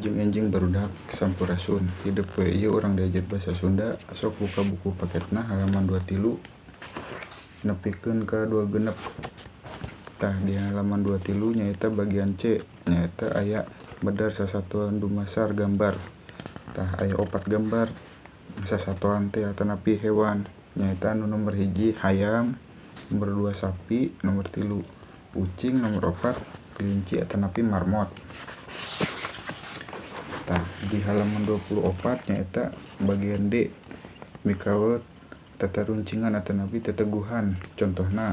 jeung enjing barudak sampurasun. Hidup we ieu urang diajar basa Sunda. Sok buka buku paketna halaman 23 nepikeun ka 26. Tah di halaman 23 nyaeta bagian C nyaeta aya medar sasatuan dumasar gambar. Tah aya 4 gambar sasatuan teh atanapi hewan nyaeta anu nomor 1 hayam, nomor 2 sapi, nomor 3 kucing, nomor 4 kelinci atanapi marmot. Tah di halaman 24 nyaeta bagian D mikaweut tataruncingan atanapi teteguhan. Contohna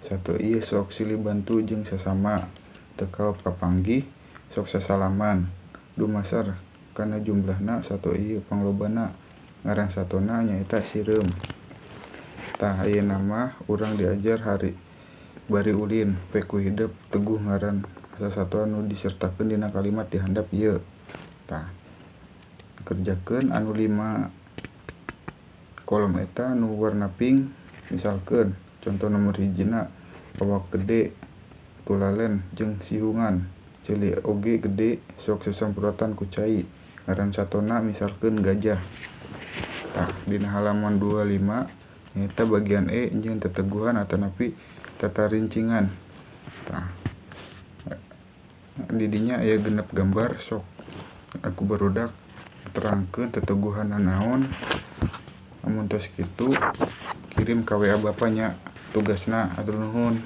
satu ieu sok silih bantu jeung sasama, teu kaop kapanggih, sok sasalaman, dumasar kana jumlahna satu ieu panglobana, ngaran satona nyaeta sireum. Tah ayeuna mah urang diajar bari ulin peku hideup teguh ngaran sasatuan nu disertakeun dina kalimat di handap ieu. Tah kerjakeun anu 5 kolom eta nu warna pink. Misalkeun contoh nomor 1 na awak gede, tulalen jeung sihungan, ceuli oge gede sok sasampurotan ku cai, ngaran satona misalkeun gajah. Tah dina halaman 25 nyaeta bagian E jeung teteguhan atanapi tatarincingan. Tah di dinya aya genep gambar sok aku barudak terangkeun teteguhanna naon. Amun tos kitu kirim ka WA Bapanya tugasna. Hatur nuhun.